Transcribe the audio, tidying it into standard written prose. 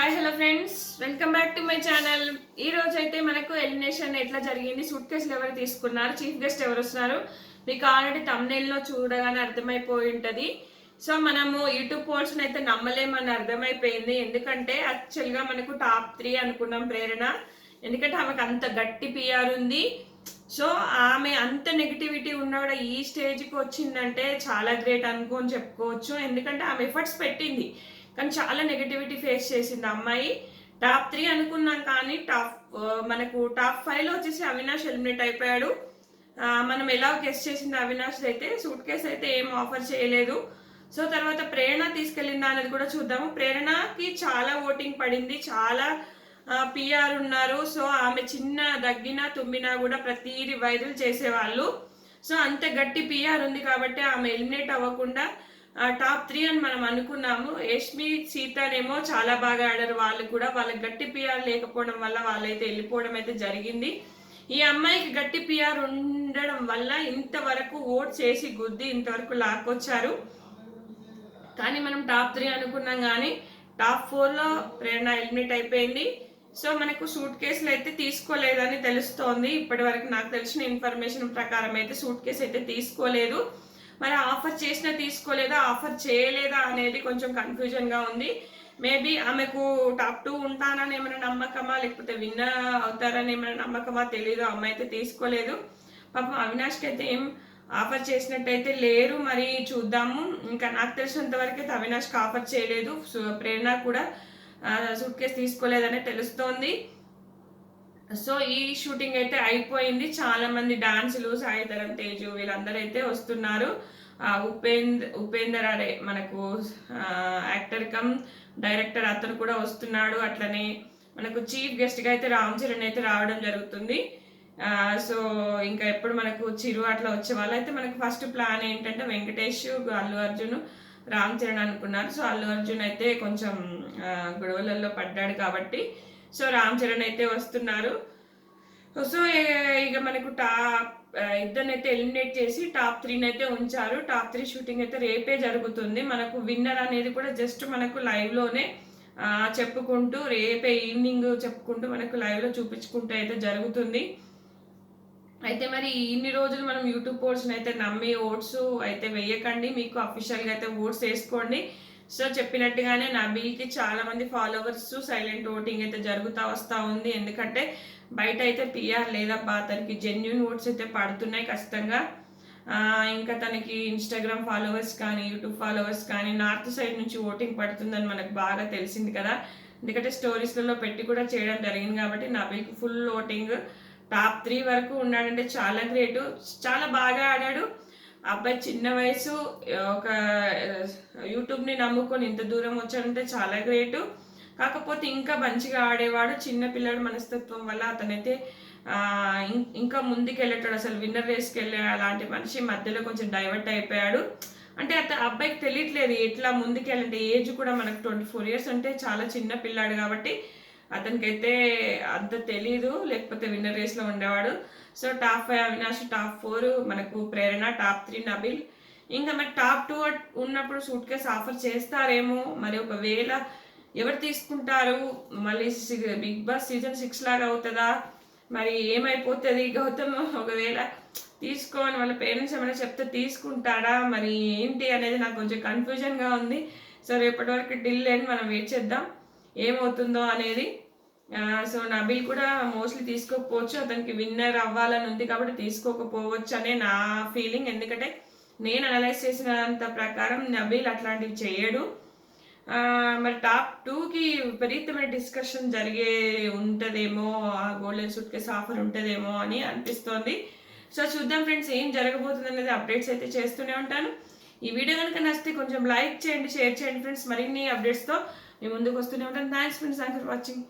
Hi hello friends, welcome back to my channel. ఈ రోజు అయితే మనకు ఎలిమినేషన్ ఎట్లా జరిగింది, సూట్ కేసులు ఎవరు తీసుకున్నారు, చీఫ్ గెస్ట్ ఎవరు వస్తున్నారు, మీకు ఆల్రెడీ తమ్నెయిల్ లో చూడగానే అర్థమైపోయి ఉంటది. సో మనము యూట్యూబ్ పోల్స్ అయితే నమ్మలేమని అర్థమైపోయింది. ఎందుకంటే యాక్చువల్ గా మనకు టాప్ 3 అనుకున్నాం ప్రేరణ. ఎందుకంటే ఆమెకు అంత గట్టి పిఆర్ ఉంది. సో ఆమె అంత నెగిటివిటీ ఉన్నా కూడా ఈ స్టేజ్కి వచ్చిందంటే చాలా గ్రేట్ అనుకోని చెప్పుకోవచ్చు. ఎందుకంటే ఆమె ఎఫర్ట్స్ పెట్టింది, కానీ చాలా నెగిటివిటీ ఫేస్ చేసింది అమ్మాయి. టాప్ 3 అనుకున్నాం, కానీ మనకు టాప్ 5లో వచ్చేసి అవినాష్ ఎలిమినేట్ అయిపోయాడు. మనం ఎలా గెస్ట్ చేసింది అవినాష్ అయితే సూట్ కేసు అయితే ఏం ఆఫర్ చేయలేదు. సో తర్వాత ప్రేరణ తీసుకెళ్ళిందా అనేది కూడా చూద్దాము. ప్రేరణకి చాలా ఓటింగ్ పడింది, చాలా పిఆర్ ఉన్నారు. సో ఆమె చిన్న దగ్గినా తుమ్మినా కూడా ప్రతిదీ వైరల్ చేసేవాళ్ళు. సో అంత గట్టి పిఆర్ ఉంది కాబట్టి ఆమె ఎలిమినేట్ అవ్వకుండా టాప్ 3 అని మనం అనుకున్నాము. యష్మి సీతనేమో చాలా బాగా ఆడారు. వాళ్ళు కూడా వాళ్ళకి గట్టి పిఆర్ లేకపోవడం వల్ల వాళ్ళైతే వెళ్ళిపోవడం అయితే జరిగింది. ఈ అమ్మాయికి గట్టి పిఆర్ ఉండడం వల్ల ఇంతవరకు ఓట్ చేసి గుద్ది ఇంతవరకు లాక్కొచ్చారు. కానీ మనం టాప్ 3 అనుకున్నాం, కానీ టాప్ 4లో ప్రేరణ ఎలిమినేట్ అయిపోయింది. సో మనకు సూట్ కేసులు అయితే తీసుకోలేదని తెలుస్తోంది. ఇప్పటి వరకు నాకు తెలిసిన ఇన్ఫర్మేషన్ ప్రకారం అయితే సూట్ కేసు అయితే తీసుకోలేదు. మరి ఆఫర్ చేసినా తీసుకోలేదా, ఆఫర్ చేయలేదా అనేది కొంచెం కన్ఫ్యూజన్ గా ఉంది. మేబీ ఆమెకు టాప్ 2 ఉంటానని ఏమైనా నమ్మకమా, లేకపోతే విన్నర్ అవుతారని ఏమైనా నమ్మకమా తెలియదు. అమ్మాయి అయితే తీసుకోలేదు. పాపం అవినాష్కి అయితే ఏం ఆఫర్ చేసినట్టయితే లేరు. మరి చూద్దాము. ఇంకా నాకు తెలిసినంత వరకు అయితే అవినాష్కి ఆఫర్ చేయలేదు. ప్రేరణ కూడా సూట్ కేసు తీసుకోలేదనే తెలుస్తోంది. సో ఈ షూటింగ్ అయితే అయిపోయింది. చాలా మంది డాన్సులు, సాయిధరం తేజు వీళ్ళందరూ అయితే వస్తున్నారు. ఉపేందర్ అనే మనకు యాక్టర్ కమ్ డైరెక్టర్ అతను కూడా వస్తున్నాడు. అట్లనే మనకు చీఫ్ గెస్ట్ గా అయితే రామ్ చరణ్ అయితే రావడం జరుగుతుంది. సో ఇంకా ఎప్పుడు మనకు చిరు అట్లా వచ్చే వాళ్ళైతే మనకు ఫస్ట్ ప్లాన్ ఏంటంటే వెంకటేష్, అల్లు అర్జున్, రామ్ చరణ్ అనుకున్నారు. సో అల్లు అర్జున్ అయితే కొంచెం గొడవలలో పడ్డాడు కాబట్టి సో రామ్ చరణ్ అయితే వస్తున్నారు. సో ఇక మనకు ఇద్దరినైతే ఎలిమినేట్ చేసి టాప్ 3 అయితే ఉంచారు. టాప్ 3 షూటింగ్ అయితే రేపే జరుగుతుంది. మనకు విన్నర్ అనేది కూడా జస్ట్ మనకు లైవ్ లోనే చెప్పుకుంటూ రేపే ఈవినింగ్ చెప్పుకుంటూ మనకు లైవ్ లో చూపించుకుంటూ అయితే జరుగుతుంది. అయితే మరి ఇన్ని రోజులు మనం యూట్యూబ్ పోల్స్ అయితే నమ్మి ఓట్స్ అయితే వేయకండి, మీకు అఫీషియల్ గా అయితే ఓట్స్ వేసుకోండి. సో చెప్పినట్టుగానే నబీల్కి చాలా మంది ఫాలోవర్స్ సైలెంట్ ఓటింగ్ అయితే జరుగుతూ వస్తూ ఉంది. ఎందుకంటే బయట అయితే పిఆర్ లేదబ్బా, తనకి జెన్యున్ ఓట్స్ అయితే పడుతున్నాయి ఖచ్చితంగా. ఇంకా తనకి ఇన్స్టాగ్రామ్ ఫాలోవర్స్ కానీ యూట్యూబ్ ఫాలోవర్స్ కానీ నార్త్ సైడ్ నుంచి ఓటింగ్ పడుతుందని మనకు బాగా తెలిసింది కదా. ఎందుకంటే స్టోరీస్లలో పెట్టి కూడా చేయడం జరిగింది కాబట్టి నబీల్కి ఫుల్ ఓటింగ్. టాప్ 3 వరకు ఉన్నాడంటే చాలా గ్రేటు, చాలా బాగా ఆడాడు. అబ్బాయి చిన్న వయసు ఒక యూట్యూబ్ని నమ్ముకొని ఇంత దూరం వచ్చాడంటే చాలా గ్రేటు. కాకపోతే ఇంకా మంచిగా ఆడేవాడు. చిన్న పిల్లడు మనస్తత్వం వల్ల అతనైతే ఇంకా ముందుకు వెళ్ళేటాడు. అసలు విన్నర్ రేస్కి వెళ్ళే అలాంటి మనిషి మధ్యలో కొంచెం డైవర్ట్ అయిపోయాడు. అంటే అబ్బాయికి తెలియట్లేదు ఎట్లా ముందుకు వెళ్ళంటే. ఏజ్ కూడా మనకు 24 years అంటే చాలా చిన్న పిల్లాడు కాబట్టి అతనికైతే అంత తెలీదు, లేకపోతే విన్నర్ రేస్లో ఉండేవాడు. సో టాప్ 5 అవినాష్, టాప్ 4 మనకు ప్రేరణ, టాప్ 3 నబీల్. ఇంకా మరి టాప్ 2 ఉన్నప్పుడు సూట్ కేసు ఆఫర్ చేస్తారేమో. మరి ఒకవేళ ఎవరు తీసుకుంటారు, మళ్ళీ బిగ్ బాస్ సీజన్ 6 లాగా అవుతుందా, మరి ఏమైపోతుంది గౌతమ్ ఒకవేళ తీసుకోని వాళ్ళ పేరెంట్స్ ఏమైనా చెప్తే తీసుకుంటాడా, మరి ఏంటి అనేది నాకు కొంచెం కన్ఫ్యూజన్గా ఉంది. సో రేపటి వరకు డిల్ అండ్ మనం వెయిట్ చేద్దాం ఏమవుతుందో అనేది. సో నబీల్ కూడా మోస్ట్లీ తీసుకోకపోవచ్చు, అతనికి విన్నర్ అవ్వాలని ఉంది కాబట్టి తీసుకోకపోవచ్చు అనే నా ఫీలింగ్. ఎందుకంటే నేను అనలైజ్ చేసినంత ప్రకారం నబీల్ అట్లాంటివి చేయడు. మరి టాప్ 2కి విపరీతమైన డిస్కషన్ జరిగే ఉంటుందేమో, గోల్డెన్ సూట్ కేసు ఆఫర్ ఉంటుందేమో అని అనిపిస్తోంది. సో చూద్దాం ఫ్రెండ్స్ ఏం జరగబోతుంది అనేది అప్డేట్స్ అయితే చేస్తూనే ఉంటాను. ఈ వీడియో కనుక నచ్చితే కొంచెం లైక్ చేయండి, షేర్ చేయండి ఫ్రెండ్స్. మరిన్ని అప్డేట్స్తో మీ ముందుకు వస్తూనే ఉంటాను. Thanks friends, thanks for watching.